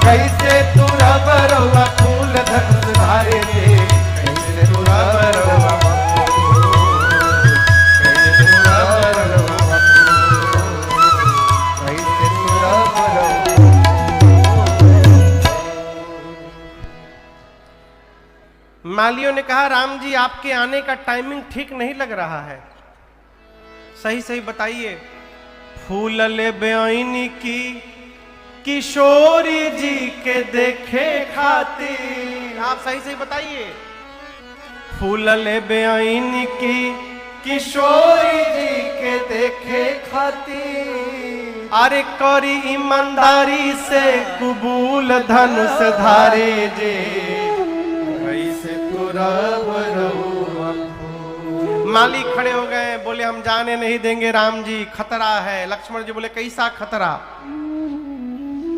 कैसे तुरा बरवा फूल धनुष धारे रे, कैसे तुरा बरवा कैसे तुरा बरवा कैसे तुरा बरवा। मालियों ने कहा राम जी आपके आने का टाइमिंग ठीक नहीं लग रहा है, सही सही बताइए। फूल ले बेआईनी की किशोरी जी के देखे खातिर, आप सही सही बताइए। फूल ले बेआईनी की किशोरी जी के देखे खातिर, अरे करी ईमानदारी से कबूल धनुष धारे जे, कैसे तुरा बरवा। माली खड़े हो गए, बोले हम जाने नहीं देंगे राम जी, खतरा है। लक्ष्मण जी बोले कैसा खतरा?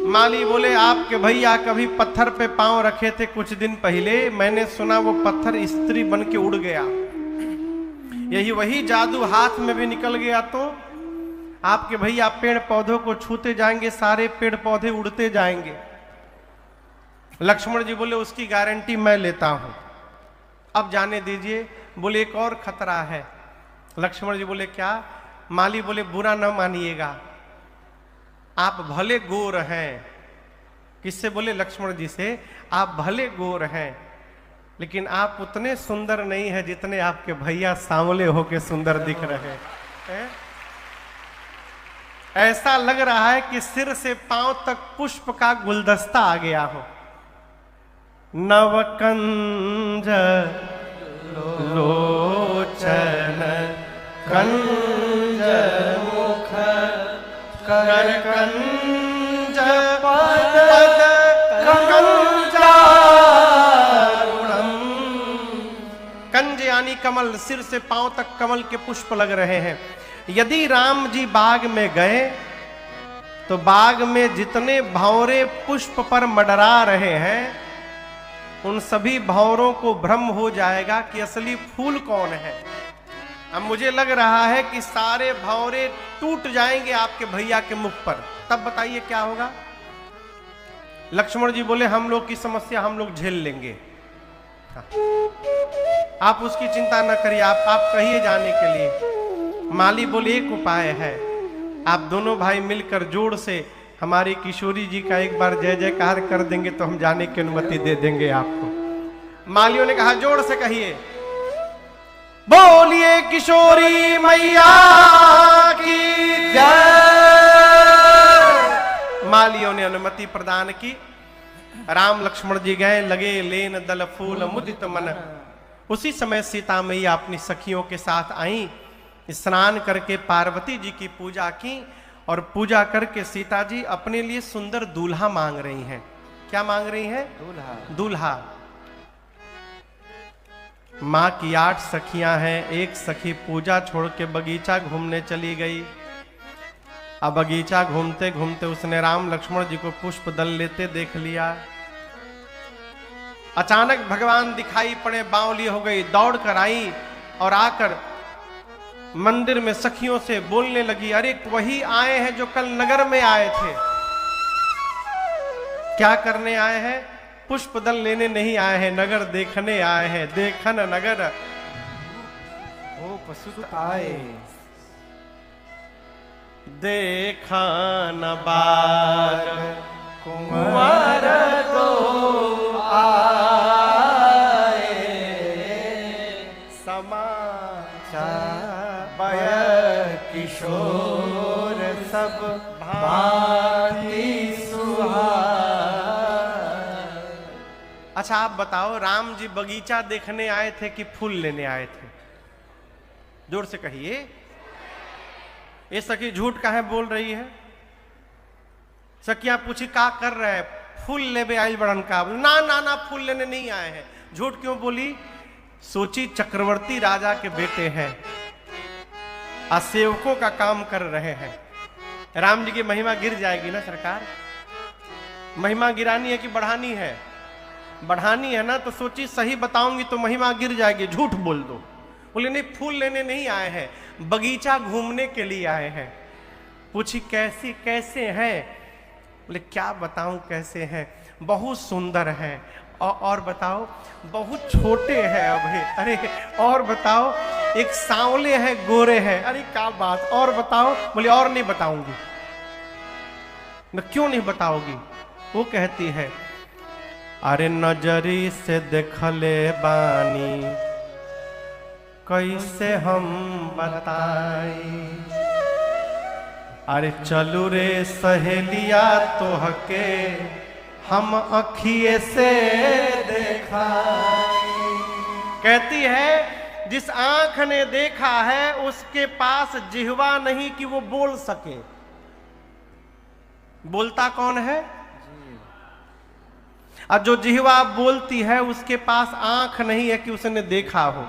माली बोले आपके भैया कभी पत्थर पे पांव रखे थे कुछ दिन पहले, मैंने सुना वो पत्थर स्त्री बन के उड़ गया, यही वही जादू हाथ में भी निकल गया तो आपके भैया पेड़ पौधों को छूते जाएंगे, सारे पेड़ पौधे उड़ते जाएंगे। लक्ष्मण जी बोले उसकी गारंटी मैं लेता हूं, अब जाने दीजिए। बोले एक और खतरा है। लक्ष्मण जी बोले क्या? माली बोले बुरा न मानिएगा, आप भले गोर हैं। किससे बोले? लक्ष्मण जी से। आप भले गोर हैं, लेकिन आप उतने सुंदर नहीं हैं जितने आपके भैया सांवले होके सुंदर दिख रहे हैं। ऐसा लग रहा है कि सिर से पांव तक पुष्प का गुलदस्ता आ गया हो। नवकंज लोचन कंज मुख कर कंज पद कंजारुणम। कंज यानी कमल, सिर से पांव तक कमल के पुष्प लग रहे हैं। यदि राम जी बाग में गए तो बाग में जितने भंवरे पुष्प पर मंडरा रहे हैं उन सभी भंवरों को भ्रम हो जाएगा कि असली फूल कौन है। अब मुझे लग रहा है कि सारे भंवरे टूट जाएंगे आपके भैया के मुख पर, तब बताइए क्या होगा। लक्ष्मण जी बोले हम लोग की समस्या हम लोग झेल लेंगे, आप उसकी चिंता न करिए, आप कहिए जाने के लिए। माली बोले एक उपाय है, आप दोनों भाई मिलकर जोड़ से हमारी किशोरी जी का एक बार जय जयकार कर देंगे तो हम जाने की अनुमति दे देंगे आपको। मालियों ने कहा जोर से कहिए, बोलिए किशोरी मैया की जय। मालियों ने अनुमति प्रदान की। राम लक्ष्मण जी गए, लगे लेन दल फूल मुदित मन। उसी समय सीता मैया अपनी सखियों के साथ आई, स्नान करके पार्वती जी की पूजा की और पूजा करके सीता जी अपने लिए सुंदर दूल्हा मांग रही हैं। क्या मांग रही हैं? दूल्हा। दूल्हा। मां की 8 सखियां हैं, एक सखी पूजा छोड़ के बगीचा घूमने चली गई। अब बगीचा घूमते घूमते उसने राम लक्ष्मण जी को पुष्प दल लेते देख लिया। अचानक भगवान दिखाई पड़े, बावली हो गई, दौड़ कर आई और आकर मंदिर में सखियों से बोलने लगी, अरे वही आए हैं जो कल नगर में आए थे। क्या करने आए हैं? पुष्प दल लेने नहीं आए हैं, नगर देखने आए हैं। देखन नगर ओ पसुत आए, देखन बार कुंवर दो आए, समाचार किशोर सब भांति सुहाए। अच्छा आप बताओ, राम जी बगीचा देखने आए थे कि फूल लेने आए थे? जोर से कहिए। ये सखी झूठ काहे बोल रही है? सखियां पूछी का कर रहे हैं? फूल लेने आए बड़न का। ना ना ना, फूल लेने नहीं आए हैं। झूठ क्यों बोली? सोची चक्रवर्ती राजा के बेटे हैं, सेवकों का काम कर रहे हैं, राम जी की महिमा गिर जाएगी ना सरकार। महिमा गिरानी है कि बढ़ानी है? बढ़ानी है ना, तो सोची सही बताऊंगी तो महिमा गिर जाएगी, झूठ बोल दो। बोले नहीं, फूल लेने नहीं आए हैं, बगीचा घूमने के लिए आए हैं। पूछी कैसे हैं? बोले क्या बताऊं कैसे हैं? बहुत सुंदर हैं। और बताओ? बहुत छोटे हैं अभी। अरे और बताओ? एक सांवले हैं, गोरे हैं। अरे क्या बात, और बताओ? बोले और नहीं बताऊंगी। क्यों नहीं बताओगी? वो कहती है अरे नजरी से देखले बानी, कैसे हम बताई। अरे चलू रे सहेलिया तोहके हम अखिए से देखा। कहती है जिस आंख ने देखा है उसके पास जिह्वा नहीं कि वो बोल सके। बोलता कौन है? और जो जिह्वा बोलती है उसके पास आंख नहीं है कि उसने देखा हो।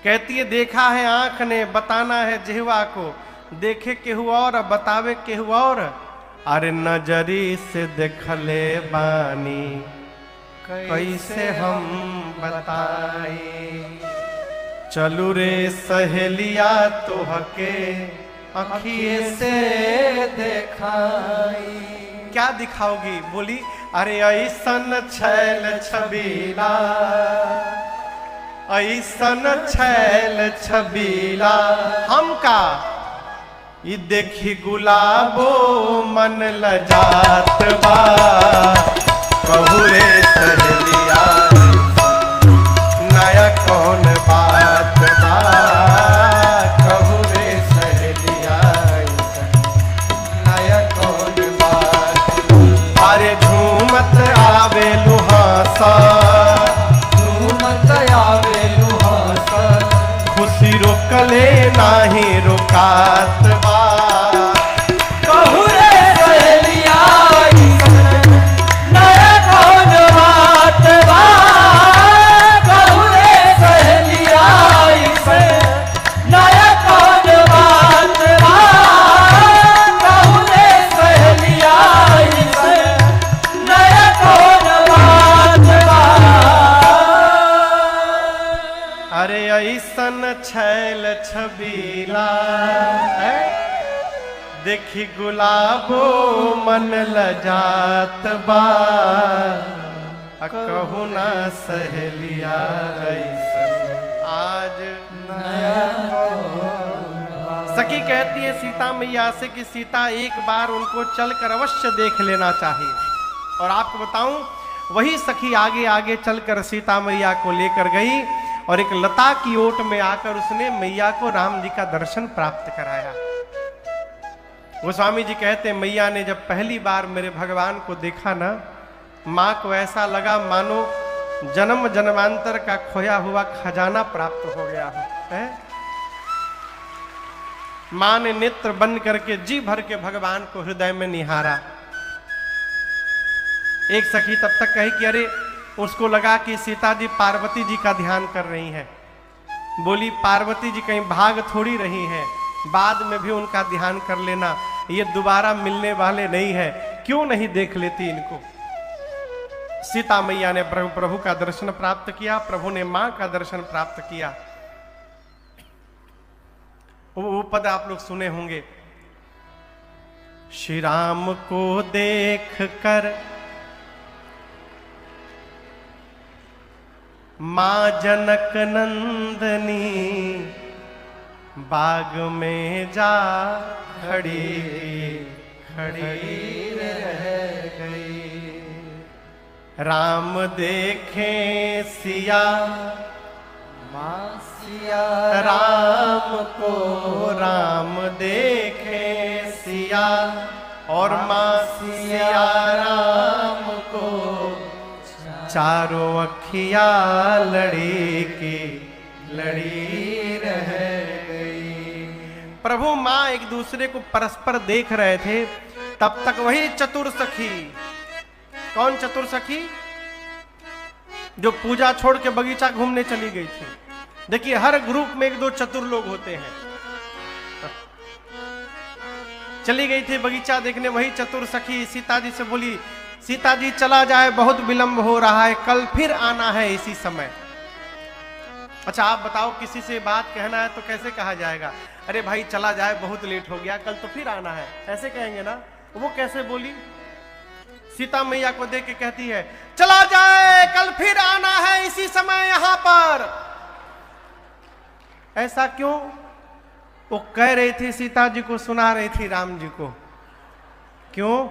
कहती है देखा है आंख ने, बताना है जिह्वा को। देखे केहू और, बतावे केहू और। अरे नजरी से देखले बानी, कैसे हम बताई। चलू रे सहेलिया तोहके अखिए से देखाई। क्या दिखाओगी? बोली अरे ऐसन छैल छबीला, ऐसन छैल छबीला हमका ई देखी गुलाबो मन लजात बा। कहू रे सहेलिया नया कौन बात बा। कहू रे सहेलिया नया कौन बात। अरे झूमत आवे लुहासा, झूमत आवे लुहासा। खुशी रोकले नाही रोकात बा। कहू रे सहेलिया नया कौन बात बा। कहू रे सहेलिया नया कौन बात बा। कहू रे सहेलिया नया कौन बात बा। अरे ऐसन छैल छबीला देखी गुलाबो मन लजात बा। कहू ना सहेलिया ऐसन आज नया। सखी कहती है सीता मैया से कि सीता एक बार उनको चलकर अवश्य देख लेना चाहिए। और आपको बताऊं वही सखी आगे आगे चलकर सीता मैया को लेकर गई और एक लता की ओट में आकर उसने मैया को राम जी का दर्शन प्राप्त कराया। गोस्वामी जी कहते मैया ने जब पहली बार मेरे भगवान को देखा ना, माँ को ऐसा लगा मानो जन्म जन्मांतर का खोया हुआ खजाना प्राप्त हो गया है। माँ ने नेत्र बंद करके जी भर के भगवान को हृदय में निहारा। एक सखी तब तक कही कि अरे, उसको लगा कि सीता जी पार्वती जी का ध्यान कर रही हैं। बोली पार्वती जी कहीं भाग थोड़ी रही हैं, बाद में भी उनका ध्यान कर लेना, ये दोबारा मिलने वाले नहीं है, क्यों नहीं देख लेती इनको। सीता मैया ने प्रभु का दर्शन प्राप्त किया, प्रभु ने मां का दर्शन प्राप्त किया। वो पद आप लोग सुने होंगे, श्री राम को देख कर मां जनक नंदनी बाग में जा खड़ी खड़ी रह गई। राम देखे सिया मां सिया राम को, राम देखे सिया और मां सिया राम को, चारों अखिया लड़ी की लड़ी रह गई। प्रभु मां एक दूसरे को परस्पर देख रहे थे, तब तक वही चतुर सखी, कौन चतुर सखी? जो पूजा छोड़ के बगीचा घूमने चली गई थी। देखिए हर ग्रुप में एक दो चतुर लोग होते हैं। चली गई थी बगीचा देखने, वही चतुर सखी सीता जी से बोली, सीता जी चला जाए, बहुत विलंब हो रहा है, कल फिर आना है इसी समय। अच्छा आप बताओ, किसी से बात कहना है तो कैसे कहा जाएगा? अरे भाई चला जाए, बहुत लेट हो गया, कल तो फिर आना है, ऐसे कहेंगे ना। वो कैसे बोली? सीता मैया को देख के कहती है चला जाए, कल फिर आना है इसी समय यहां पर। ऐसा क्यों? वो कह रही थी सीता जी को, सुना रही थी राम जी को। क्यों?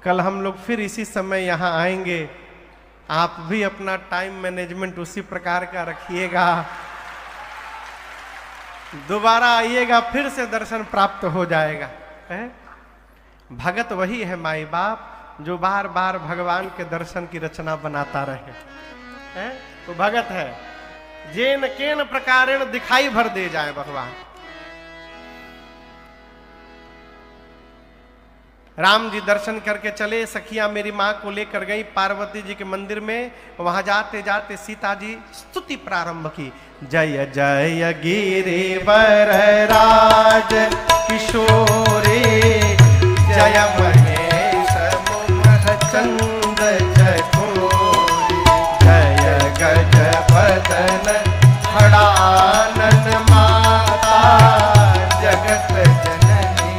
कल हम लोग फिर इसी समय यहां आएंगे, आप भी अपना टाइम मैनेजमेंट उसी प्रकार का रखिएगा, दोबारा आइएगा, फिर से दर्शन प्राप्त हो जाएगा। है? भगत वही है माई बाप जो बार बार भगवान के दर्शन की रचना बनाता रहे। है? तो भगत है जेन केन प्रकारेण दिखाई भर दे जाए भगवान। राम जी दर्शन करके चले, सखियां मेरी मां को लेकर गई पार्वती जी के मंदिर में। वहां जाते जाते सीता जी स्तुति प्रारंभ की, जय जय गिरिवर राज किशोरे, जय महेश मुख चंद चकोरे, जय गज बदन खड़ानन माता, जगत जननी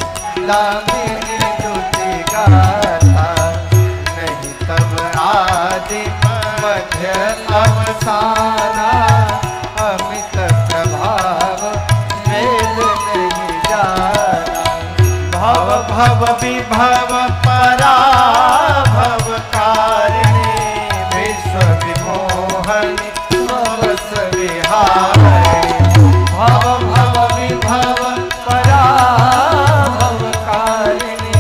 दामिनी दुति गाथा, नहीं तब आदि मध्य अवसाना, अमित प्रभाव वेद नहीं जाना, भव भव विभव पराभव कारिणी, विश्व विमोहनी भवस विहारिणी, भव भव विभव पराभव कारिणी,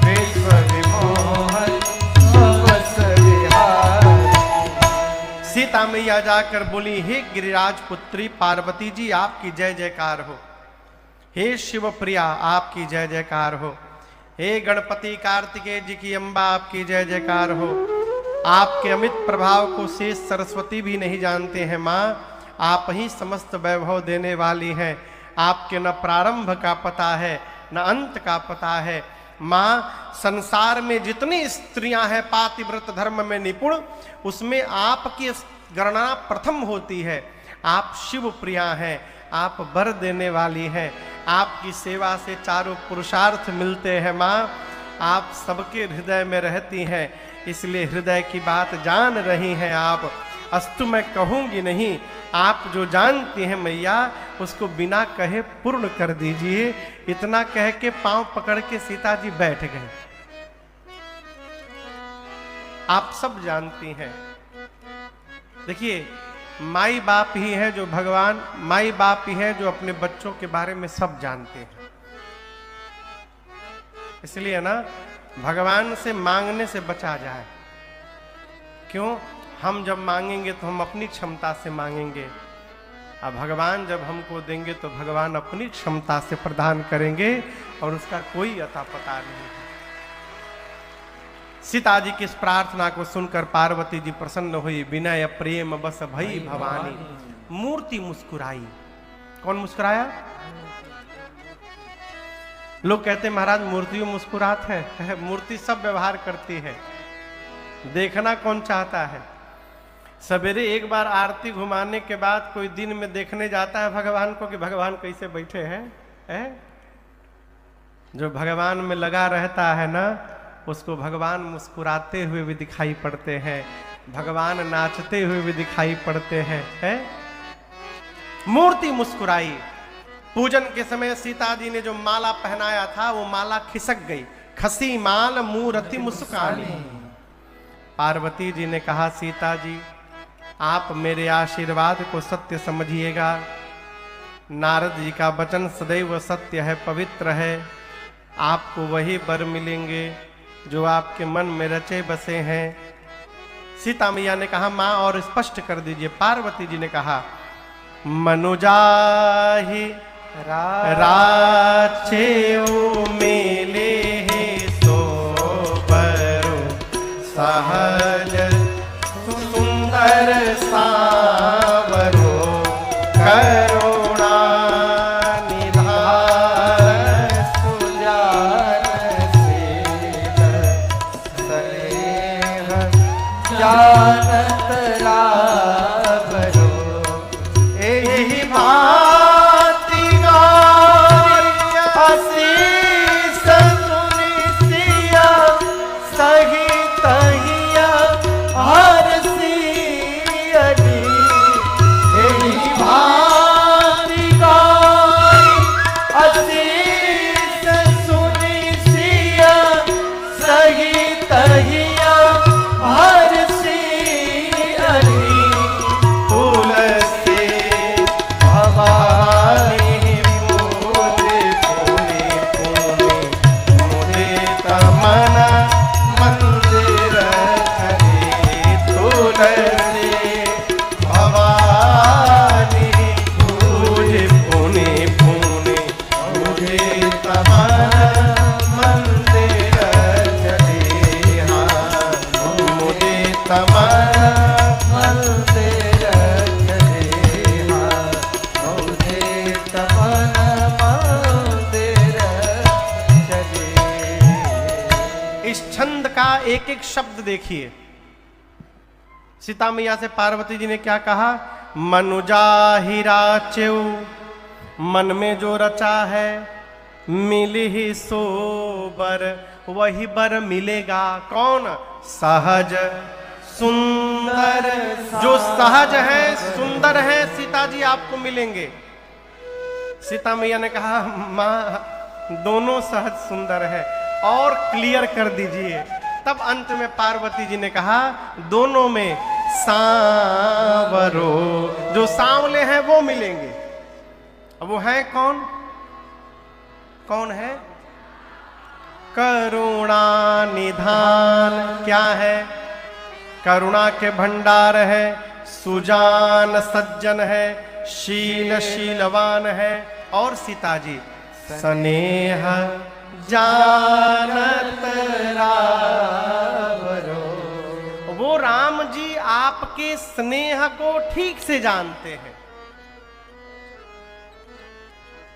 विश्व विमोहनी भवस विहारिणी। सीता मैया जाकर बोली, हे गिरिराज पुत्री पार्वती जी आपकी जय जयकार हो, हे शिव प्रिया आपकी जय जयकार हो, हे गणपति कार्तिकेय जी की अम्बा आपकी जय जयकार हो। आपके अमित प्रभाव को शेष सरस्वती भी नहीं जानते हैं माँ, आप ही समस्त वैभव देने वाली हैं। आपके न प्रारंभ का पता है न अंत का पता है। माँ संसार में जितनी स्त्रियां हैं पातिव्रत धर्म में निपुण, उसमें आपकी गणना प्रथम होती है। आप शिव प्रिया हैं, आप वर देने वाली हैं, आपकी सेवा से चारों पुरुषार्थ मिलते हैं। माँ आप सबके हृदय में रहती हैं, इसलिए हृदय की बात जान रही हैं आप। अस्तु मैं कहूंगी नहीं, आप जो जानती हैं मैया उसको बिना कहे पूर्ण कर दीजिए। इतना कह के पांव पकड़ के सीता जी बैठ गए। आप सब जानती हैं। देखिए माई बाप ही है जो भगवान, माई बाप ही है जो अपने बच्चों के बारे में सब जानते हैं। इसलिए ना भगवान से मांगने से बचा जाए। क्यों? हम जब मांगेंगे तो हम अपनी क्षमता से मांगेंगे, अब भगवान जब हमको देंगे तो भगवान अपनी क्षमता से प्रदान करेंगे और उसका कोई अता पता नहीं। सीता जी की इस प्रार्थना को सुनकर पार्वती जी प्रसन्न हुई। विनय प्रेम बस भई भवानी, मूर्ति मुस्कुराई। कौन मुस्कुराया? लोग कहते महाराज मूर्ति मुस्कुरात है। मूर्ति सब व्यवहार करती है, देखना कौन चाहता है। सवेरे एक बार आरती घुमाने के बाद कोई दिन में देखने जाता है भगवान को कि भगवान कैसे बैठे हैं। जो भगवान में लगा रहता है ना, उसको भगवान मुस्कुराते हुए भी दिखाई पड़ते हैं, भगवान नाचते हुए भी दिखाई पड़ते हैं। मूर्ति मुस्कुराई। पूजन के समय सीता जी ने जो माला पहनाया था वो माला खिसक गई। खसी माल मूर्ति मुस्कानी। पार्वती जी ने कहा सीता जी आप मेरे आशीर्वाद को सत्य समझिएगा। नारद जी का वचन सदैव सत्य है, पवित्र है। आपको वही वर मिलेंगे जो आपके मन में रचे बसे हैं। सीता मैया ने कहा माँ और स्पष्ट कर दीजिए। पार्वती जी ने कहा मनुजाहि राचे मेले सो बरो सहज सुंदर सावरो करुणा निधान सुजान शील स्नेह जानत लाभरो एहि भांति गौरी आशीष सुनि सिया सहित तमन मंदिर चलेहा मोहे तमन मंदिर चले। इस छंद का एक एक शब्द देखिए। सीता मैया से पार्वती जी ने क्या कहा? मनुजा हीरा चेऊ, मन में जो रचा है मिल ही सो बर, वही बर मिलेगा। कौन? सहज सुंदर। जो सहज है सुंदर है सीता जी आपको मिलेंगे। सीता मैया ने कहा माँ दोनों सहज सुंदर है, और क्लियर कर दीजिए। तब अंत में पार्वती जी ने कहा दोनों में सांवरो, जो सांवले हैं वो मिलेंगे। अब वो है कौन? कौन है? करुणा निधान। क्या है? करुणा के भंडार है, सुजान सज्जन है, शील शीलवान है। और सीता जी स्नेह जानत रावरो, वो राम जी आपके स्नेह को ठीक से जानते हैं।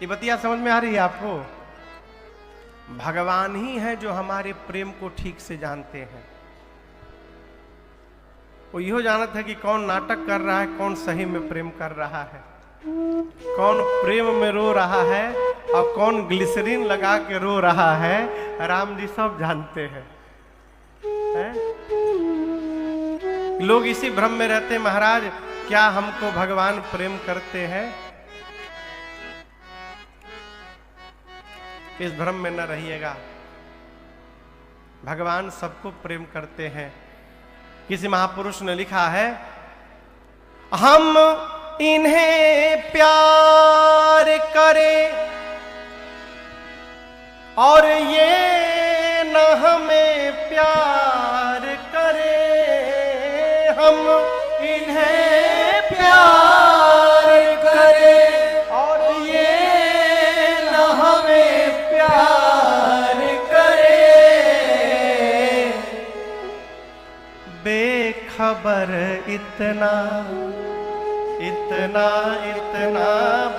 ये बतिया समझ में आ रही है आपको? भगवान ही है जो हमारे प्रेम को ठीक से जानते हैं। वो यो जानत है कि कौन नाटक कर रहा है, कौन सही में प्रेम कर रहा है, कौन प्रेम में रो रहा है और कौन ग्लिसरीन लगा के रो रहा है। राम जी सब जानते हैं, लोग इसी भ्रम में रहते हैं महाराज क्या हमको भगवान प्रेम करते हैं। इस भ्रम में न रहिएगा, भगवान सबको प्रेम करते हैं। किसी महापुरुष ने लिखा है हम इन्हें प्यार करें और ये न हमें प्यार करे, हम इन्हें प्यार करें और ये न हमें प्यार करे, बेखबर इतना इतना इतना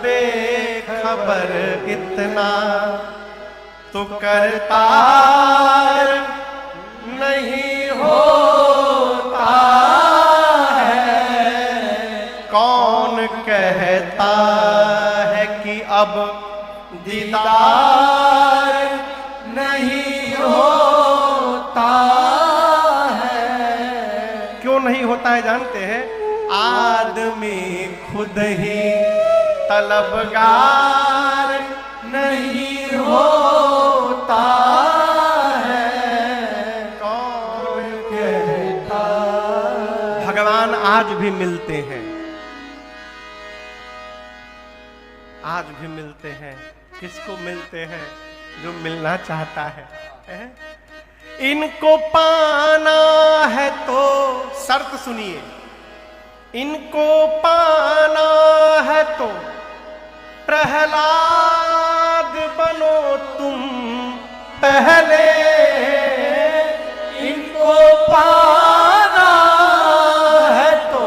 बेखबर इतना तो करतार नहीं होता है। कौन कहता है कि अब दीदार नहीं होता है। क्यों नहीं होता है जानते हैं? आदमी खुद ही तलबगार नहीं होता है। कौन कहता? भगवान आज भी मिलते हैं, आज भी मिलते हैं। किसको मिलते हैं? जो मिलना चाहता है। इनको पाना है तो शर्त सुनिए, इनको पाना है तो प्रहलाद बनो तुम पहले। इनको पाना है तो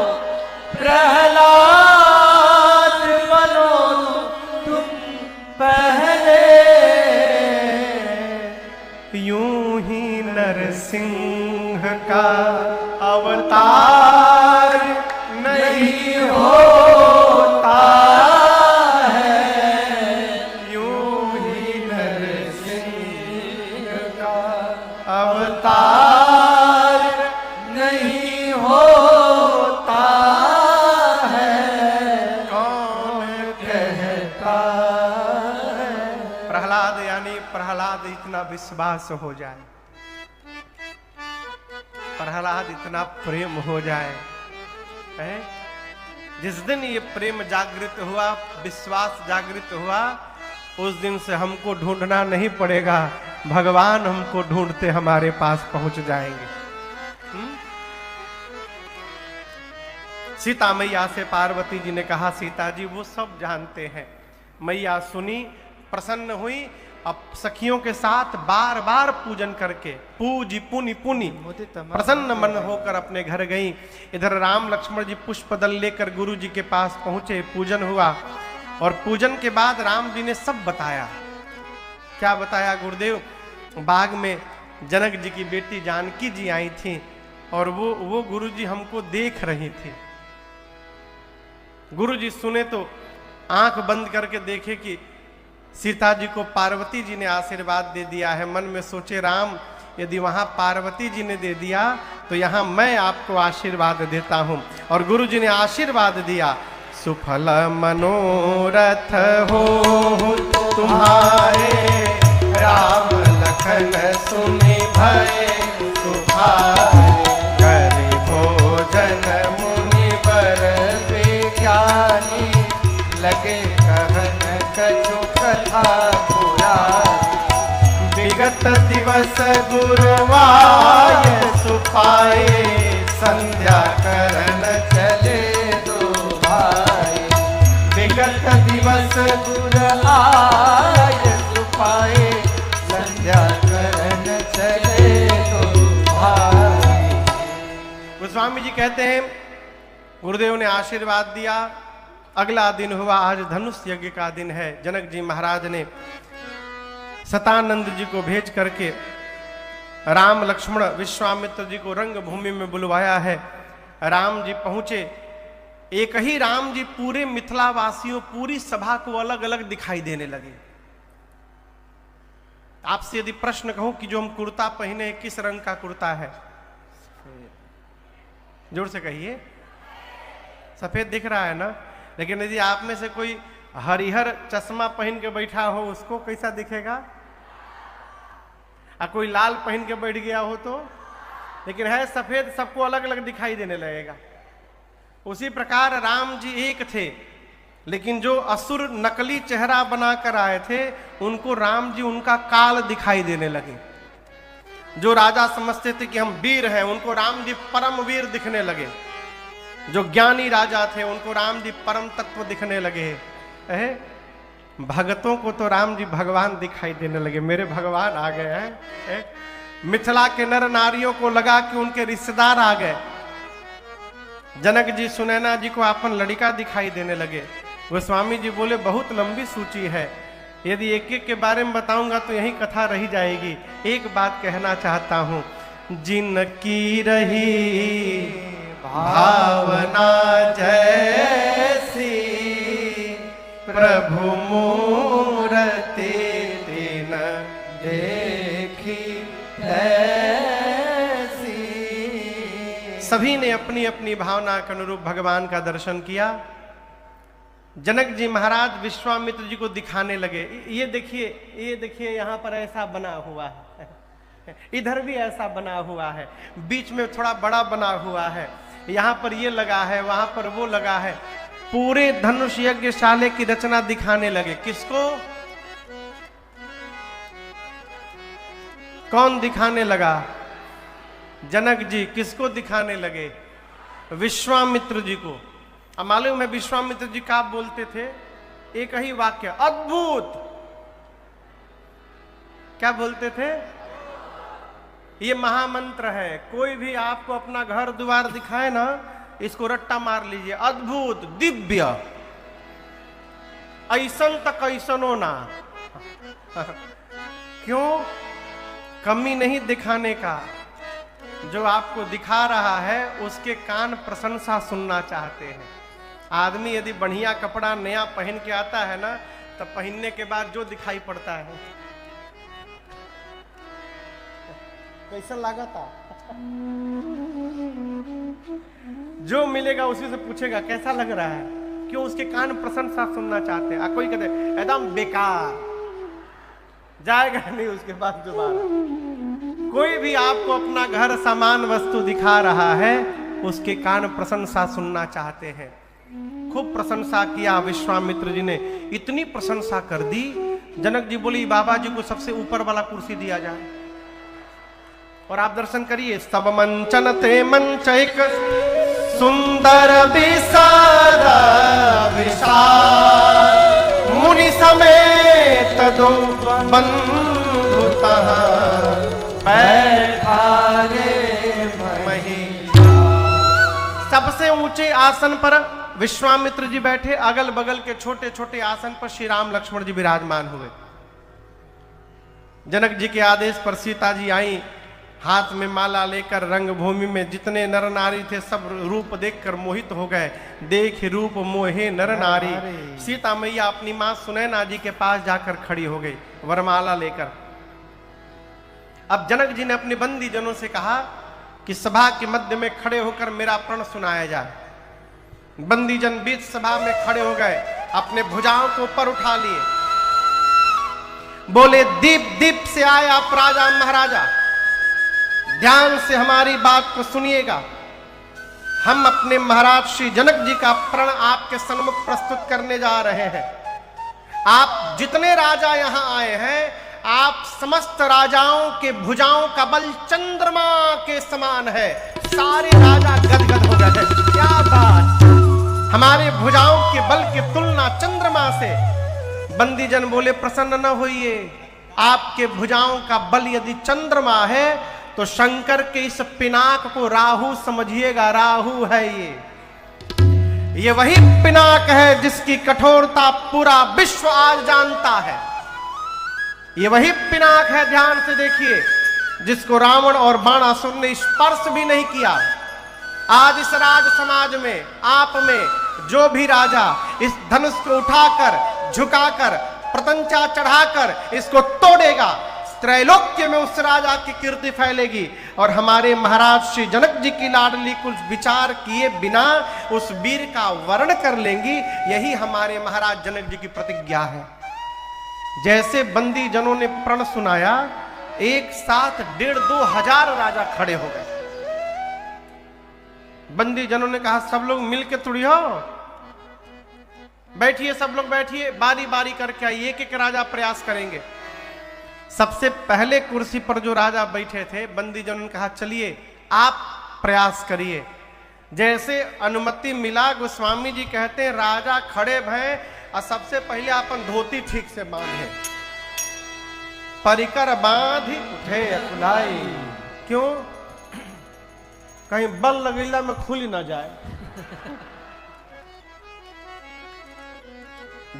प्रहलाद बनो तुम पहले। यूं ही नरसिंह का अवतार नहीं होता है। यूं ही नरसिंह का अवतार नहीं होता है। कौन कहता है? प्रहलाद यानी प्रहलाद इतना विश्वास हो जाए, प्रहलाद इतना प्रेम हो जाए है? जिस दिन ये प्रेम जागृत हुआ, विश्वास जागृत हुआ, उस दिन से हमको ढूंढना नहीं पड़ेगा, भगवान हमको ढूंढते हमारे पास पहुंच जाएंगे। सीता मैया से पार्वती जी ने कहा सीता जी वो सब जानते हैं। मैया सुनी, प्रसन्न हुई अब सखियों के साथ बार बार पूजन करके पूजी पुनि पुनि प्रसन्न मन होकर अपने घर गई। इधर राम लक्ष्मण जी पुष्प दल लेकर गुरु जी के पास पहुंचे, पूजन हुआ और पूजन के बाद राम जी ने सब बताया। क्या बताया गुरुदेव? बाग में जनक जी की बेटी जानकी जी आई थी और वो गुरु जी हमको देख रही थी। गुरु जी सुने तो आंख बंद करके देखे कि सीता जी को पार्वती जी ने आशीर्वाद दे दिया है। मन में सोचे राम यदि वहां पार्वती जी ने दे दिया तो यहां मैं आपको आशीर्वाद देता हूं। और गुरु जी ने आशीर्वाद दिया, सुफल मनोरथ हो तुम्हारे, राम लखन सुनि भय सुखाए, करे भोजन मुनि बर विज्ञानी, लगे कहन कछु कथा पुरानी, विगत दिवस गुरुवाय सुपाए, संध्या करन चले दो भाई, विगत दिवस गुरुवाय सुपाए, संध्या करन चले दो भाई। गोस्वामी जी कहते हैं गुरुदेव ने आशीर्वाद दिया। अगला दिन हुआ, आज धनुष यज्ञ का दिन है। जनक जी महाराज ने सतानंद जी को भेज करके राम लक्ष्मण विश्वामित्र जी को रंग भूमि में बुलवाया है। राम जी पहुंचे, एक ही राम जी पूरे मिथिला वासियों, पूरी सभा को अलग अलग दिखाई देने लगे। आपसे यदि प्रश्न कहूं कि जो हम कुर्ता पहने किस रंग का कुर्ता है, जोर से कहिए। सफेद दिख रहा है ना? लेकिन यदि आप में से कोई हरिहर चश्मा पहन के बैठा हो उसको कैसा दिखेगा? कोई लाल पहन के बैठ गया हो तो, लेकिन है सफेद, सबको अलग अलग दिखाई देने लगेगा। उसी प्रकार राम जी एक थे, लेकिन जो असुर नकली चेहरा बनाकर आए थे उनको राम जी उनका काल दिखाई देने लगे। जो राजा समझते थे कि हम वीर हैं उनको राम जी परम वीर दिखने लगे। जो ज्ञानी राजा थे उनको राम जी परम तत्व दिखने लगे। भगतों को तो राम जी भगवान दिखाई देने लगे, मेरे भगवान आ गए हैं। मिथिला के नर नारियों को लगा कि उनके रिश्तेदार आ गए। जनक जी सुनैना जी को अपन लड़का दिखाई देने लगे। गोस्वामी जी बोले बहुत लंबी सूची है, यदि एक एक के बारे में बताऊंगा तो यही कथा रही जाएगी। एक बात कहना चाहता हूं, जिनकी रही भावना जैसी, प्रभु मूरति दिन देखी ऐसी। सभी ने अपनी अपनी भावना के अनुरूप भगवान का दर्शन किया। जनक जी महाराज विश्वामित्र जी को दिखाने लगे, ये देखिए यहाँ पर ऐसा बना हुआ है, इधर भी ऐसा बना हुआ है, बीच में थोड़ा बड़ा बना हुआ है, यहाँ पर ये लगा है, वहां पर वो लगा है। पूरे धनुष यज्ञशाले की रचना दिखाने लगे। किसको? कौन दिखाने लगा? जनक जी। किसको दिखाने लगे? विश्वामित्र जी को। अब मालूम है विश्वामित्र जी क्या बोलते थे? एक ही वाक्य, अद्भुत। क्या बोलते थे? ये महामंत्र है। कोई भी आपको अपना घर द्वार दिखाए ना, इसको रट्टा मार लीजिए, अद्भुत, दिव्य, ऐसन तक ऐसनो ना। क्यों? कमी नहीं दिखाने का। जो आपको दिखा रहा है उसके कान प्रशंसा सुनना चाहते हैं। आदमी यदि बढ़िया कपड़ा नया पहन के आता है ना, तब पहनने के बाद जो दिखाई पड़ता है, कैसा लगा था, जो मिलेगा उसी से पूछेगा कैसा लग रहा है। क्यों? उसके कान प्रशंसा सुनना चाहते हैं। कोई कहते एकदम बेकार, जाएगा नहीं उसके बाद दोबारा। कोई भी आपको अपना घर सामान वस्तु दिखा रहा है, उसके कान प्रशंसा सुनना चाहते हैं। खूब प्रशंसा किया विश्वामित्र जी ने, इतनी प्रशंसा कर दी। जनक जी बोली बाबा जी को सबसे ऊपर वाला कुर्सी दिया जाए। और आप दर्शन करिए, सब मंचन ते मंच एक सुंदर विशाल विशाल, मुनि समेत दो बंधु तहाँ बैठा रे मही। सबसे ऊंचे आसन पर विश्वामित्र जी बैठे, अगल बगल के छोटे छोटे आसन पर श्री राम लक्ष्मण जी विराजमान हुए। जनक जी के आदेश पर सीता जी आई, हाथ में माला लेकर। रंगभूमि में जितने नर नारी थे सब रूप देखकर मोहित हो गए। देख रूप मोहे नर नारी। सीता मैया अपनी मां सुनैना जी के पास जाकर खड़ी हो गई वरमाला लेकर। अब जनक जी ने अपने बंदी जनों से कहा कि सभा के मध्य में खड़े होकर मेरा प्रण सुनाया जाए। बंदी जन बीच सभा में खड़े हो गए, अपने भुजाओं को ऊपर उठा लिए, बोले दीप दीप से आए आप राजा महाराजा, ध्यान से हमारी बात को सुनिएगा। हम अपने महाराज श्री जनक जी का प्रण आपके सन्मुख प्रस्तुत करने जा रहे हैं। आप जितने राजा यहां आए हैं, आप समस्त राजाओं के भुजाओं का बल चंद्रमा के समान है। सारे राजा गदगद हो गए हैं। क्या बात, हमारे भुजाओं के बल की तुलना चंद्रमा से। बंदी जन बोले प्रसन्न न होइए, आपके भुजाओं का बल यदि चंद्रमा है तो शंकर के इस पिनाक को राहु समझिएगा। राहु है ये वही पिनाक है जिसकी कठोरता पूरा विश्व आज जानता है। ये वही पिनाक है, ध्यान से देखिए, जिसको रावण और बाणासुर ने स्पर्श भी नहीं किया। आज इस राज समाज में, आप में जो भी राजा इस धनुष को उठाकर, झुकाकर, प्रतंचा चढ़ाकर इसको तोड़ेगा, त्रैलोक्य में उस राजा की कीर्ति फैलेगी। और हमारे महाराज श्री जनक जी की लाडली कुछ विचार किए बिना उस वीर का वर्ण कर लेंगी। यही हमारे महाराज जनक जी की प्रतिज्ञा है। जैसे बंदी जनों ने प्रण सुनाया, एक साथ 1,500-2 हजार राजा खड़े हो गए। बंदी जनों ने कहा सब लोग मिलके तुड़ियो, बैठिए, सब लोग बैठिए, बारी बारी करके आइए, एक एक राजा प्रयास करेंगे। सबसे पहले कुर्सी पर जो राजा बैठे थे, बंदी जनों ने कहा चलिए आप प्रयास करिए। जैसे अनुमति मिला, गोस्वामी जी कहते हैं राजा खड़े भय और सबसे पहले अपन धोती ठीक से बांधे, परिकर बांधी उठे अकुलाई। क्यों? कहीं बल लगेला में खुल ना जाए।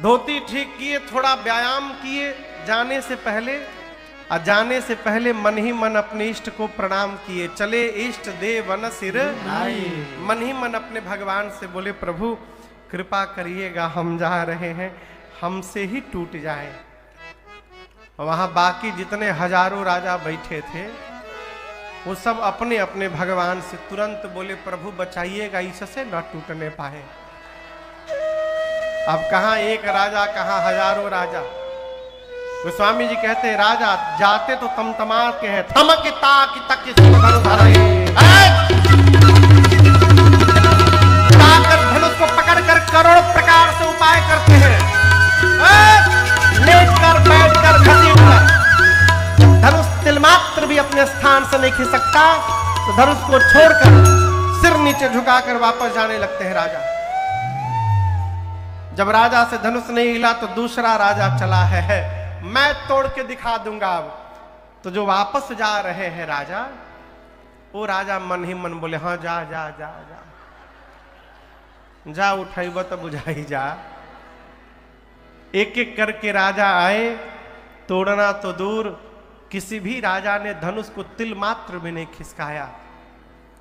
धोती ठीक किए, थोड़ा व्यायाम किए जाने से पहले, और जाने से पहले मन ही मन अपने इष्ट को प्रणाम किए। चले इष्ट देवन सिर नाई। मन ही मन अपने भगवान से बोले प्रभु कृपा करिएगा, हम जा रहे हैं, हमसे ही टूट जाए। वहां बाकी जितने हजारों राजा बैठे थे वो सब अपने अपने भगवान से तुरंत बोले प्रभु बचाइएगा, इससे न टूटने पाए। अब कहां एक राजा, कहां हजारों राजा। गोस्वामी जी कहते हैं राजा जाते तो तमतमा के हैं, थमक ताक तक धनुष को पकड़कर करोड़ प्रकार से उपाय करते हैं। लेटकर, बैठकर, घसीटकर। धनुष तिलमात्र भी अपने स्थान से नहीं खिसकता तो धनुष को छोड़कर सिर नीचे झुकाकर वापस जाने लगते हैं राजा। जब राजा से धनुष नहीं हिला तो दूसरा राजा चला है, मैं तोड़ के दिखा दूंगा। अब तो जो वापस जा रहे हैं राजा, वो राजा मन ही मन बोले हाँ जा जा जा जा जा, उठाइब तो बुझाई जा। एक एक करके राजा आए, तोड़ना तो दूर, किसी भी राजा ने धनुष को तिल मात्र भी नहीं खिसकाया।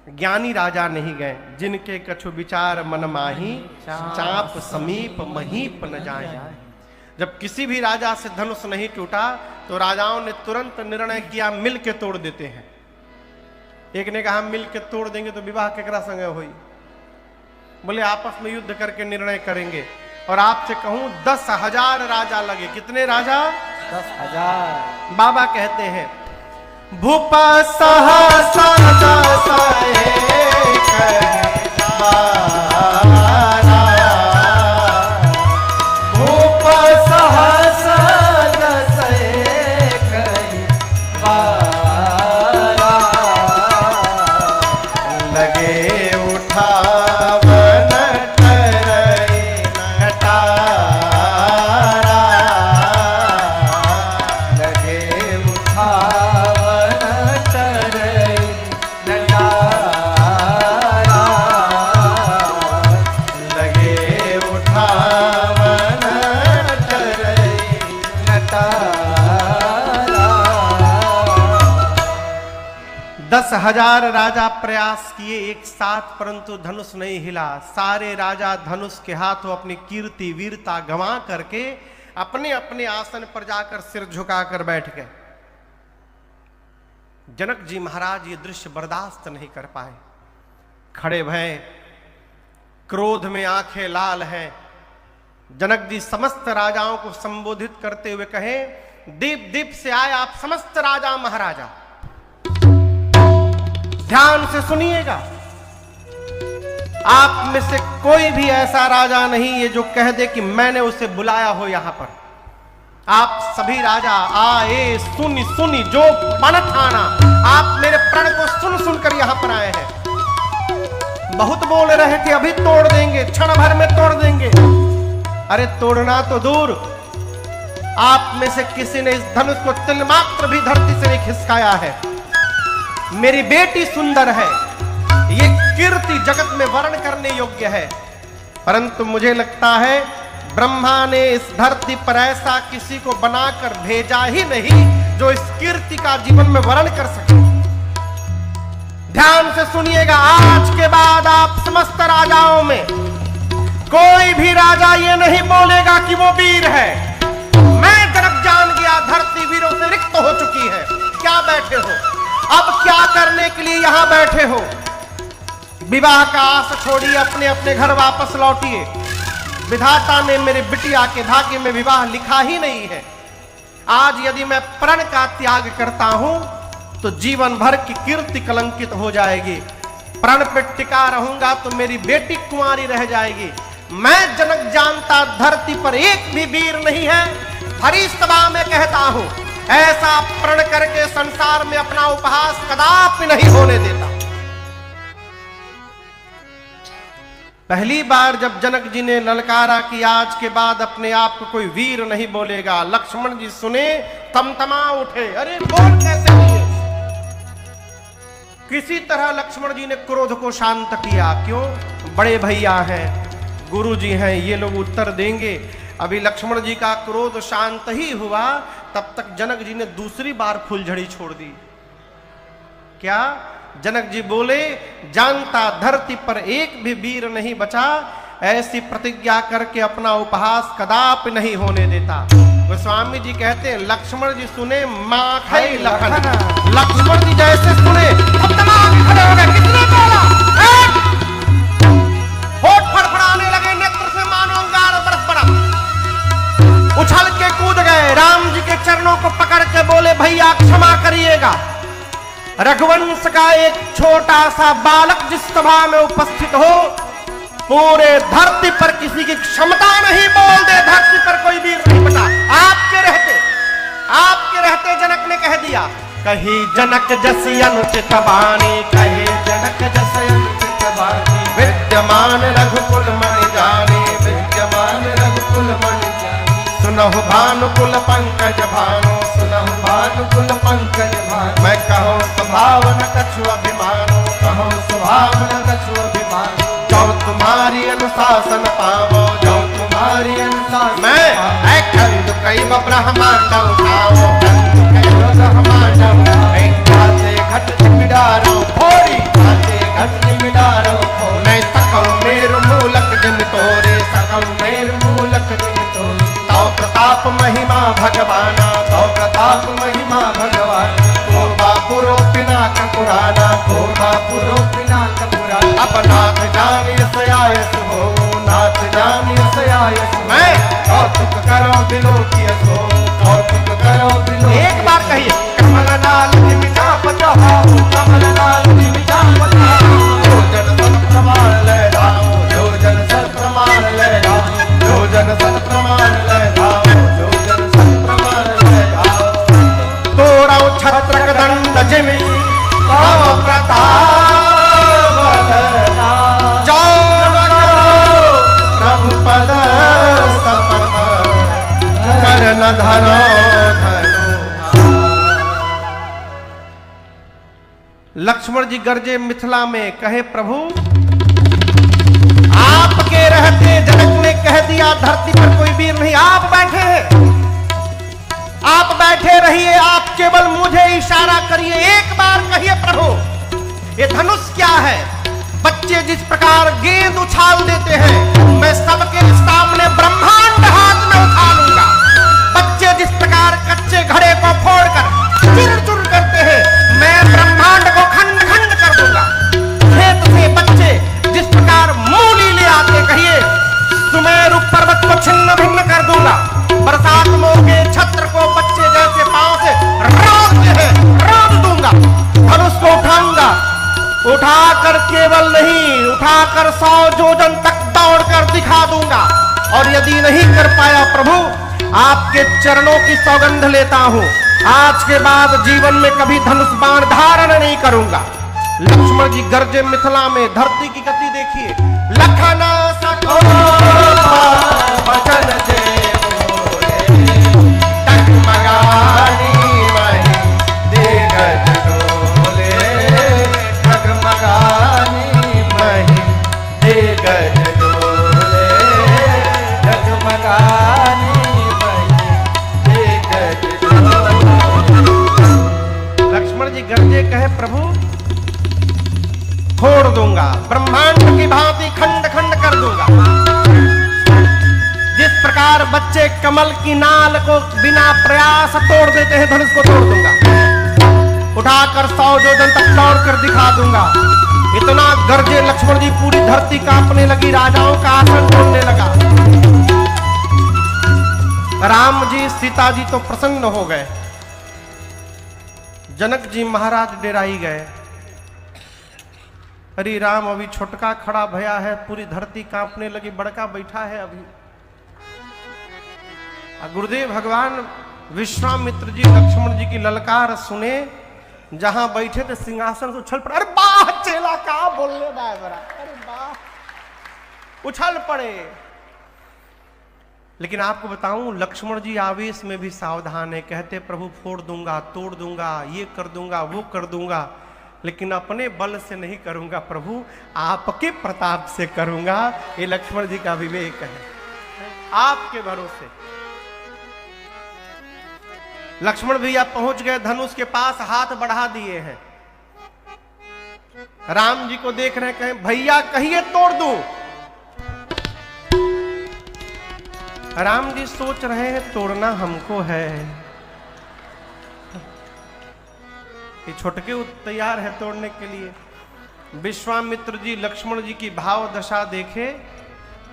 ज्ञानी राजा नहीं गए, जिनके कछु विचार मन माही, चाप समीप महीप न जाए। जब किसी भी राजा से धनुष नहीं टूटा तो राजाओं ने तुरंत निर्णय किया मिल के तोड़ देते हैं। एक ने कहा मिल के तोड़ देंगे तो विवाह केकरा संग हुई? बोले आपस में युद्ध करके निर्णय करेंगे। और आपसे कहूं 10,000 राजा लगे। कितने राजा? 10,000। बाबा कहते हैं भूपा सहसा 1000 राजा प्रयास किए एक साथ, परंतु धनुष नहीं हिला। सारे राजा धनुष के हाथों अपनी कीर्ति वीरता गंवा करके अपने अपने आसन पर जाकर सिर झुकाकर बैठ गए। जनक जी महाराज ये दृश्य बर्दाश्त नहीं कर पाए, खड़े भय, क्रोध में आंखें लाल हैं। जनक जी समस्त राजाओं को संबोधित करते हुए कहे, दीप दीप से आए आप समस्त राजा महाराजा, ध्यान से सुनिएगा। आप में से कोई भी ऐसा राजा नहीं है जो कह दे कि मैंने उसे बुलाया हो यहां पर। आप सभी राजा आए, सुनी सुनी जो बन ठाना, आप मेरे प्रण को सुन सुनकर यहां पर आए हैं। बहुत बोल रहे थे अभी तोड़ देंगे, क्षण भर में तोड़ देंगे। अरे तोड़ना तो दूर, आप में से किसी ने इस धनुष को तिल मात्र भी धरती से नहीं खिसकाया है। मेरी बेटी सुंदर है, ये कीर्ति जगत में वर्ण करने योग्य है, परंतु मुझे लगता है ब्रह्मा ने इस धरती पर ऐसा किसी को बनाकर भेजा ही नहीं जो इस कीर्ति का जीवन में वर्ण कर सके। ध्यान से सुनिएगा, आज के बाद आप समस्त राजाओं में कोई भी राजा ये नहीं बोलेगा कि वो वीर है। मैं जनक जान गया, धरती वीरों से रिक्त हो चुकी है। क्या बैठे हो, अब क्या करने के लिए यहां बैठे हो? विवाह का आस छोड़िए, अपने अपने घर वापस लौटिए। विधाता ने मेरे बिटिया के भाग्य में विवाह लिखा ही नहीं है। आज यदि मैं प्रण का त्याग करता हूं तो जीवन भर की कीर्ति कलंकित हो जाएगी। प्रण पे टिका रहूंगा तो मेरी बेटी कुंवारी रह जाएगी। मैं जनक जानता धरती पर एक भी वीर नहीं है। हरी सभा में कहता हूं, ऐसा प्रण करके संसार में अपना उपहास कदापि नहीं होने देता। पहली बार जब जनक जी ने ललकारा कि आज के बाद अपने आप को कोई वीर नहीं बोलेगा, लक्ष्मण जी सुने, तमतमा उठे। अरे बोल कैसे दिए? किसी तरह लक्ष्मण जी ने क्रोध को शांत किया। क्यों? बड़े भैया हैं, गुरु जी हैं, ये लोग उत्तर देंगे। अभी लक्ष्मण जी का क्रोध शांत ही हुआ, तब तक जनक जी ने दूसरी बार फुलझड़ी छोड़ दी। क्या? जनक जी बोले, जानता धरती पर एक भी वीर नहीं बचा, ऐसी प्रतिज्ञा करके अपना उपहास कदापि नहीं होने देता। गोस्वामी जी कहते हैं, लक्ष्मण जी सुने माखई लखन। लक्ष्मण जी जैसे सुने खड़े हो गए। किसने बोला? होठ फड़फड़ाने लगे, नेत्र से मानो अंगार बरस पड़ा। उछल के कूद गए, राम जी के चरणों को पकड़ के बोले, भैया क्षमा करिएगा। रघुवंश का एक छोटा सा बालक जिस सभा में उपस्थित हो, पूरे धरती पर किसी की क्षमता नहीं, बोल दे धरती पर कोई वीर नहीं बचा। आपके रहते जनक ने कह दिया। कही जनक जसी अनुचित बानी, कहे जनक जसी अनुचित बानी, विद्यमान रघुकुल मणि जाने, विद्यमान रघुकुल मणि जाने। सुनहु भानुकुल पंकज भानु, सुनहु भानुकुल पंकज भानु। मैं कहो स्वभाव न कछु अभिमानो, कहो स्वभाव न कछु अभिमानो। जो तुम्हारी अनुशासन पावो, जो तुम्हारी अनुशासन। मैं खंड कई ब्रह्मांड उठाओ, खंड कई ब्रह्मांड उठाओ। खाते घट मिडारो भोरी, खाते घट मिडारो भोरी। मैं सकल मेरु मूलक जन तोरे, सकल मेरु मूलक जन तोरे। तौ प्रताप महिमा भगवाना, तौ प्रताप महिमा भगवान। कोबा पुरो पिनाक पुराना, कोबा पुरो पिनाक पुराना। अब नाथ जानिय सयायस हो, नाथ जानिय सयायस। मैं कौतुक करो दिलो की सो, कौतुक करो दिलो। एक बार कहिए, कमल नाल मिटा पचाओ, कमल नाल मिटा पचाओ। जो जन सत प्रमाण ले जाओ, जो जन सत प्रमाण ले जाओ, जो जन सत प्रमाण ले जाओ, जो जन सत प्रमाण ले जाओ। तोरा छत्रक दंड जिमि कहो प्रताप, जो प्रभु पद सपथ करन धनो धनो। लक्ष्मण जी गरजे मिथिला में, कहे प्रभु आपके रहते जनक ने कह दिया धरती पर कोई वीर नहीं। आप बैठे हैं, आप बैठे रहिए, आप केवल मुझे इशारा करिए, एक बार कहिए प्रभु ये धनुष क्या है? बच्चे जिस प्रकार गेंद उछाल देते हैं, मैं सबके सामने ब्रह्मांड हाथ में उठा लूंगा। बच्चे जिस प्रकार कच्चे घड़े को फोड़कर चूर-चूर करते हैं, मैं ब्रह्मांड को खंड-खंड कर दूंगा। खेत से बच्चे जिस प्रकार मूली ले आते, कहिए सुमेरु पर्वत को छिन्न-भिन्न कर दूंगा। बरसात में उगे छत्र को बच्चे जैसे पांव से रौंदते हैं, रौंद दूंगा। धनुष को उठाऊंगा, उठाकर केवल नहीं, उठाकर 100 योजन तक दौड़कर दिखा दूंगा। और यदि नहीं कर पाया प्रभु, आपके चरणों की सौगंध लेता हूं, आज के बाद जीवन में कभी धनुष बाण धारण नहीं करूंगा। लक्ष्मण जी गरजे मिथिला में, धरती की गति देखिए। लखन सको वचन दे बोले, टगमगानी वहीं दिग्गज डोले, टगमगानी वहीं दिग्गज डोले, टगमगानी वहीं दिग्गज डोले। लक्ष्मण जी गरजे, कहे प्रभु फोड़ दूंगा, ब्रह्मांड की भांति खंड खंड कर दूंगा। जिस प्रकार बच्चे कमल की नाल को बिना प्रयास तोड़ देते हैं, धनुष को तोड़ दूंगा। उठाकर 100 योजन तक दौड़ कर दिखा दूंगा। इतना गरजे लक्ष्मण जी, पूरी धरती कांपने लगी, राजाओं का आसन डोलने लगा। राम जी सीता जी तो प्रसन्न हो गए, जनक जी महाराज डेराई गए। अरे राम, अभी छोटका खड़ा भया है, पूरी धरती कांपने लगी, बड़का बैठा है अभी। गुरुदेव भगवान विश्वामित्र जी लक्ष्मण जी की ललकार सुने, जहां बैठे थे सिंहासन से उछल पड़े। अरे बाह चेला, का बोलने बरा, अरे बाह, उछल पड़े। लेकिन आपको बताऊं, लक्ष्मण जी आवेश में भी सावधान है। कहते प्रभु फोड़ दूंगा, तोड़ दूंगा, ये कर दूंगा, वो कर दूंगा, लेकिन अपने बल से नहीं करूंगा प्रभु, आपके प्रताप से करूंगा। ये लक्ष्मण जी का विवेक है, आपके भरोसे। लक्ष्मण भैया पहुंच गए, धनुष के पास हाथ बढ़ा दिए हैं। राम जी को देख रहे हैं, कहें भैया कहिए तोड़ दूं। राम जी सोच रहे हैं तोड़ना हमको है, ये छोटके तैयार है तोड़ने के लिए। विश्वामित्र जी लक्ष्मण जी की भाव दशा देखे,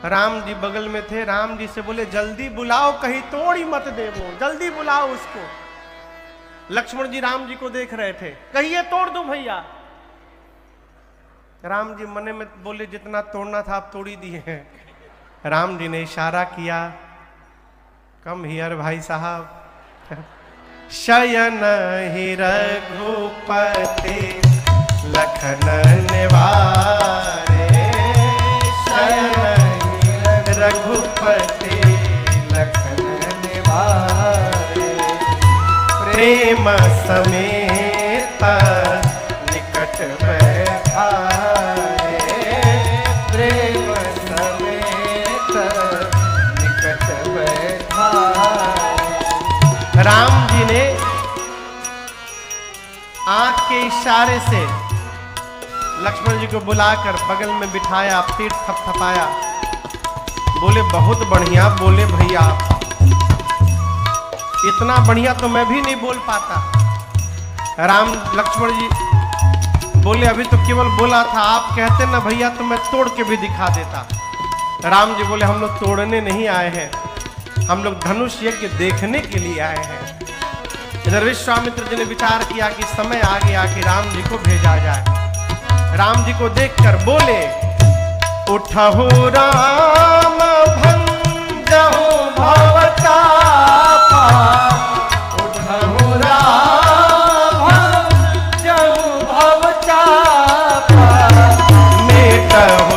राम जी बगल में थे, राम जी से बोले जल्दी बुलाओ, कहीं तोड़ ही मत दे वो, जल्दी बुलाओ उसको। लक्ष्मण जी राम जी को देख रहे थे, कहिए तोड़ दूं भैया। राम जी मने में बोले जितना तोड़ना था आप तोड़ ही दिए हैं। राम जी ने इशारा किया, कम हियर भाई साहब। शयन ही रघुपति लखन निवारे, शयन ही रघुपति लखन निवारे, प्रेम समेत निकट बैठाए, प्रेम समेत निकट बैठाए। राम जी ने आंख के इशारे से लक्ष्मण जी को बुलाकर बगल में बिठाया, पीठ थपथपाया, बोले बहुत बढ़िया बोले भैया, इतना बढ़िया तो मैं भी नहीं बोल पाता। लक्ष्मण जी बोले अभी तो केवल बोला था, आप कहते ना भैया तो मैं तोड़ के भी दिखा देता। राम जी बोले हम लोग तोड़ने नहीं आए हैं, हम लोग धनुष यज्ञ देखने के लिए आए हैं। इधर विश्वामित्र जी ने विचार किया कि समय आ गया कि राम जी को भेजा जाए। राम जी को देखकर बोले उठहु राम भंजहु भवतापा, उठहु राम भंजहु भवतापा, मेटहु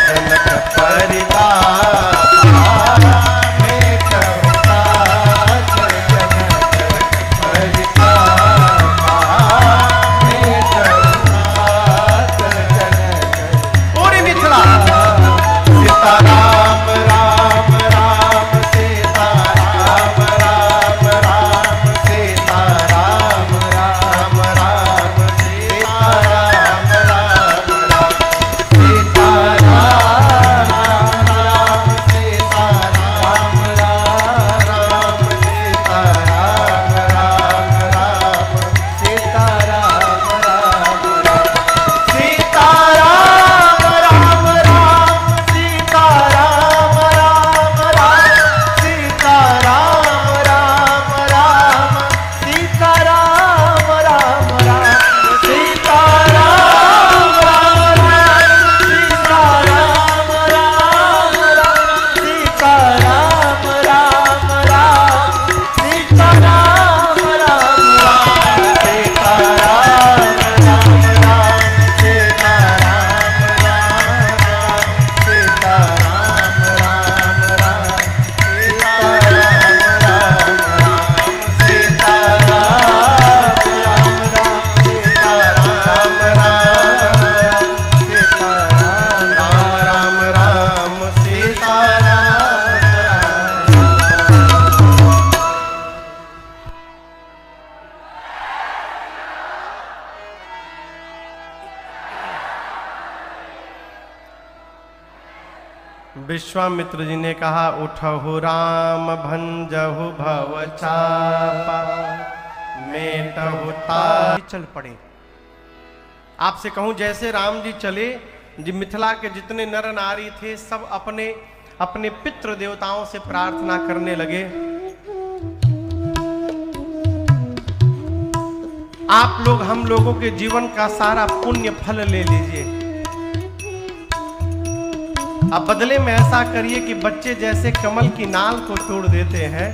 जनक परिताप, मेटहु जनक परिताप, मेटहु जनक। पूरी मिथिला विश्वामित्र जी ने कहा, उठहु राम भंजहु भव चापा, मेटहु ताहि चल पड़े। आपसे कहूं, जैसे राम जी चले, जी मिथिला के जितने नर नारी थे सब अपने अपने पितृ देवताओं से प्रार्थना करने लगे। आप लोग हम लोगों के जीवन का सारा पुण्य फल ले लीजिए। अब बदले में ऐसा करिए कि बच्चे जैसे कमल की नाल को तोड़ देते हैं,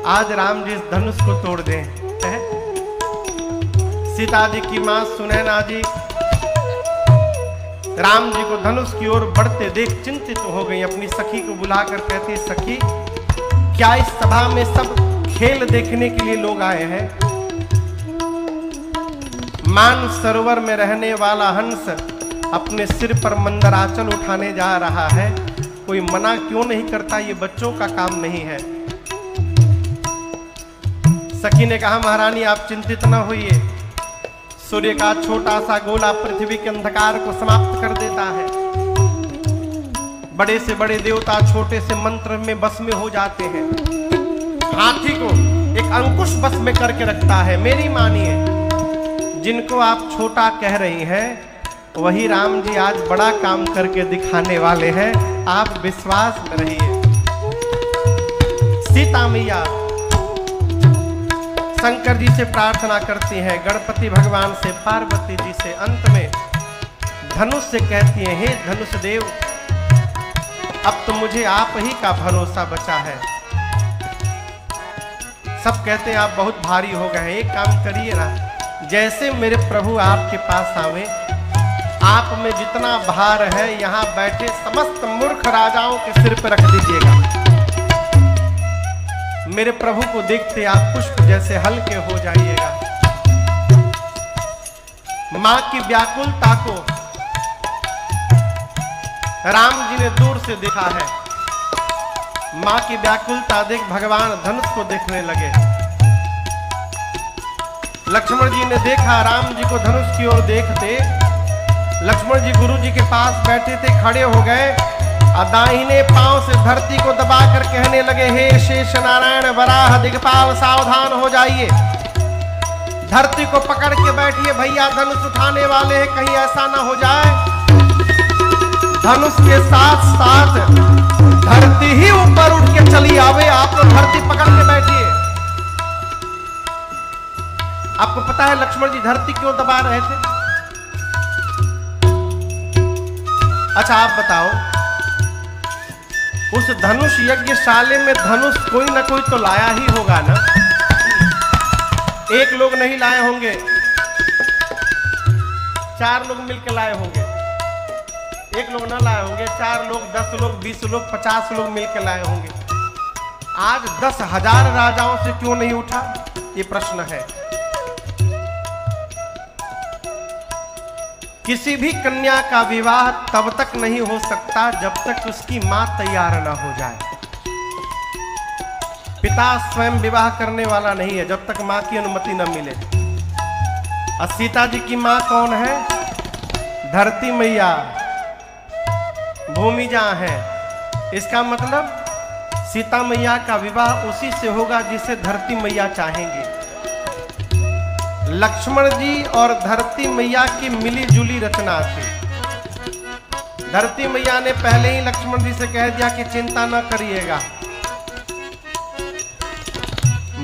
आज राम जी इस धनुष को तोड़ दें। सीता जी की मां सुनैना जी राम जी को धनुष की ओर बढ़ते देख चिंतित हो गई। अपनी सखी को बुलाकर कहती, सखी क्या इस सभा में सब खेल देखने के लिए लोग आए हैं? मान सरोवर में रहने वाला हंस अपने सिर पर मंदराचल उठाने जा रहा है, कोई मना क्यों नहीं करता? ये बच्चों का काम नहीं है। सखी ने कहा, महारानी आप चिंतित न होइए, सूर्य का छोटा सा गोला पृथ्वी के अंधकार को समाप्त कर देता है। बड़े से बड़े देवता छोटे से मंत्र में बस में हो जाते हैं। हाथी को एक अंकुश बस में करके रखता है। मेरी मानिए, जिनको आप छोटा कह रही हैं वही राम जी आज बड़ा काम करके दिखाने वाले हैं, आप विश्वास में रहिए। सीता मैया शंकर जी से प्रार्थना करती हैं, गणपति भगवान से, पार्वती जी से, अंत में धनुष से कहती हैं, हे धनुष देव, अब तो मुझे आप ही का भरोसा बचा है। सब कहते हैं आप बहुत भारी हो गए हैं, एक काम करिए ना, जैसे मेरे प्रभु आपके पास आवे, आप में जितना भार है यहाँ बैठे समस्त मूर्ख राजाओं के सिर पर रख दीजिएगा। मेरे प्रभु को देखते आप पुष्प जैसे हल्के हो जाइएगा। मां की व्याकुलता को राम जी ने दूर से देखा है। मां की व्याकुलता देख भगवान धनुष को देखने लगे। लक्ष्मण जी ने देखा राम जी को धनुष की ओर देखते। लक्ष्मण जी गुरु जी के पास बैठे थे, खड़े हो गए और दाहिने पांव से धरती को दबाकर कहने लगे, हे शेष नारायण वराह दिगपाल सावधान हो जाइए, धरती को पकड़ के बैठिए, भैया धनुष उठाने वाले हैं, कहीं ऐसा ना हो जाए धनुष के साथ साथ धरती ही ऊपर उठ के चली आवे, आप लोग धरती पकड़ के बैठिए। आपको पता है लक्ष्मण जी धरती क्यों दबा रहे थे? अच्छा आप बताओ, उस धनुष यज्ञशाले में धनुष कोई ना कोई तो लाया ही होगा ना। एक लोग नहीं लाए होंगे, 4 लोग मिलकर लाए होंगे। एक लोग ना लाए होंगे, 4 लोग, 10 लोग, 20 लोग, 50 लोग मिलकर लाए होंगे। आज 10,000 राजाओं से क्यों नहीं उठा, ये प्रश्न है। किसी भी कन्या का विवाह तब तक नहीं हो सकता जब तक उसकी मां तैयार ना हो जाए। पिता स्वयं विवाह करने वाला नहीं है जब तक मां की अनुमति न मिले। और सीता जी की मां कौन है? धरती मैया, भूमिजा है। इसका मतलब सीता मैया का विवाह उसी से होगा जिसे धरती मैया चाहेंगी। लक्ष्मण जी और धरती मैया की मिली जुली रचना थी। धरती मैया ने पहले ही लक्ष्मण जी से कह दिया कि चिंता न करिएगा,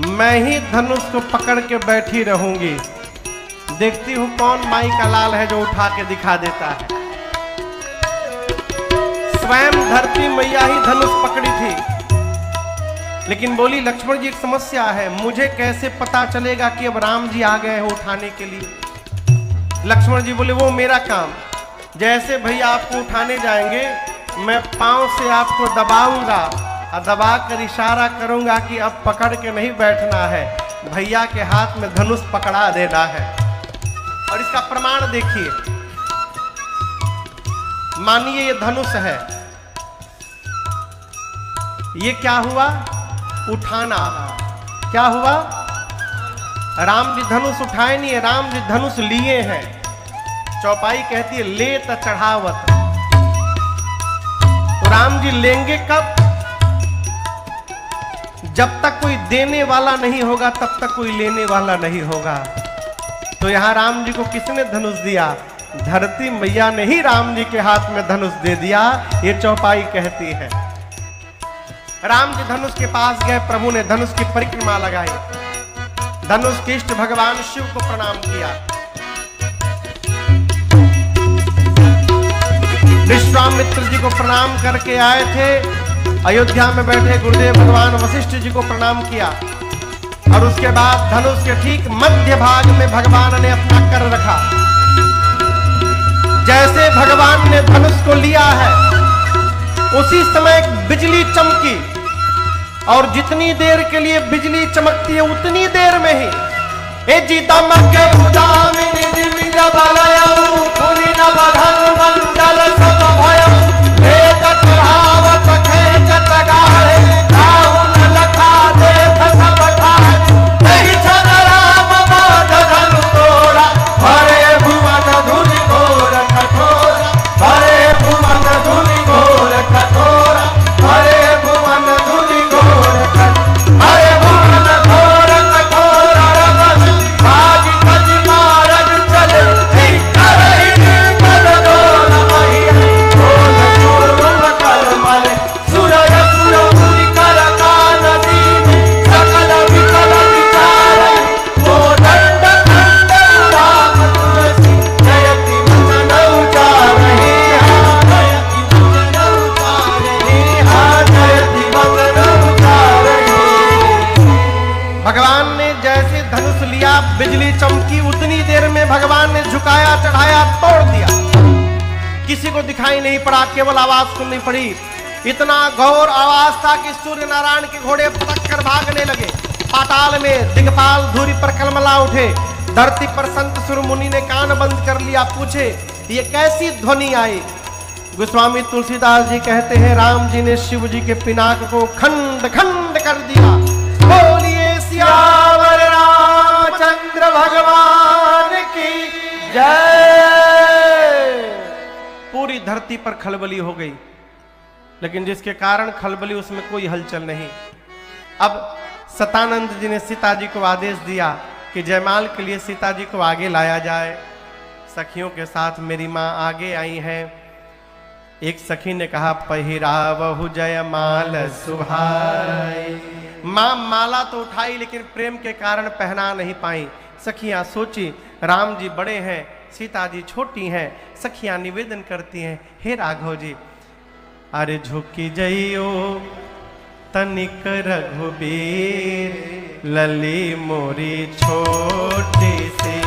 मैं ही धनुष को पकड़ के बैठी रहूंगी, देखती हूं कौन माई का लाल है जो उठा के दिखा देता है। स्वयं धरती मैया ही धनुष पकड़ी थी, लेकिन बोली लक्ष्मण जी एक समस्या है, मुझे कैसे पता चलेगा कि अब राम जी आ गए हैं उठाने के लिए? लक्ष्मण जी बोले वो मेरा काम, जैसे भैया आपको उठाने जाएंगे मैं पांव से आपको दबाऊंगा और दबा कर इशारा करूंगा कि अब पकड़ के नहीं बैठना है, भैया के हाथ में धनुष पकड़ा देना है। और इसका प्रमाण देखिए, मानिए ये धनुष है, ये क्या हुआ? उठाना। क्या हुआ? राम जी धनुष उठाए नहीं है, राम जी धनुष लिए हैं। चौपाई कहती है ले त चढ़ावत। राम जी लेंगे कब? जब तक कोई देने वाला नहीं होगा तब तक कोई लेने वाला नहीं होगा। तो यहां राम जी को किसने धनुष दिया? धरती मैया ने ही राम जी के हाथ में धनुष दे दिया, ये चौपाई कहती है। राम जी धनुष के पास गए, प्रभु ने धनुष की परिक्रमा लगाई, धनुष के इष्ट भगवान शिव को प्रणाम किया। विश्वामित्र जी को प्रणाम करके आए थे, अयोध्या में बैठे गुरुदेव भगवान वशिष्ठ जी को प्रणाम किया और उसके बाद धनुष के ठीक मध्य भाग में भगवान ने अपना कर रखा। जैसे भगवान ने धनुष को लिया है उसी समय बिजली चमकी और जितनी देर के लिए बिजली चमकती है उतनी देर में ही ए जी दमके उदामिनी दिव्य बलयऊ पुनि न बधन मंडल सब भयऊ एक चढ़ावत खेचत गाहे रावण लखा देख सब ठाए नहीं छन राम बाध धनु तोड़ा भरे भुवन धुनि घोर कठोरा भरे भुवन धुनि घोर कठोरा भरे भुवन धुनि घोर हरे भुवन घोर कठोरा रमन बाज कज मारग चले करहि पद डोल मही डोल पूर्व कर मले सुरय सुर मुनि कर कान दीन सकल विकल विचार ओ दंड खंड राम तुलसी जयति वचन उचारहि जयति वचन उचारहि जयति वचन उचारहि। भगवान ने जैसे धनुष लिया बिजली चमकी, उतनी देर में भगवान ने झुकाया चढ़ाया तोड़ दिया। किसी को दिखाई नहीं पड़ा, केवल आवाज सुननी पड़ी। इतना घोर आवाज था कि सूर्य नारायण के घोड़े पटक कर भागने लगे। पाताल में दिग्पाल धूरी पर कलमला उठे। धरती पर संत सुर मुनि ने कान बंद कर लिया, पूछे ये कैसी ध्वनि आई? गोस्वामी तुलसीदास जी कहते हैं राम जी ने शिव जी के पिनाक को खंड खंड कर दिया। बोलिए सियावर रामचंद्र भगवान की जय। पूरी धरती पर खलबली हो गई, लेकिन जिसके कारण खलबली उसमें कोई हलचल नहीं। अब सतानंद जी ने सीता जी को आदेश दिया कि जयमाल के लिए सीता जी को आगे लाया जाए। सखियों के साथ मेरी माँ आगे आई हैं। एक सखी ने कहा पहिरावहु जयमाल सुहाई। मां माला तो उठाई लेकिन प्रेम के कारण पहना नहीं पाई। सखियां सोची राम जी बड़े हैं, सीता जी छोटी हैं। सखियां निवेदन करती हैं हे राघव जी अरे झुकी जइयो तनिक रघुबीर लली मोरी छोटी सी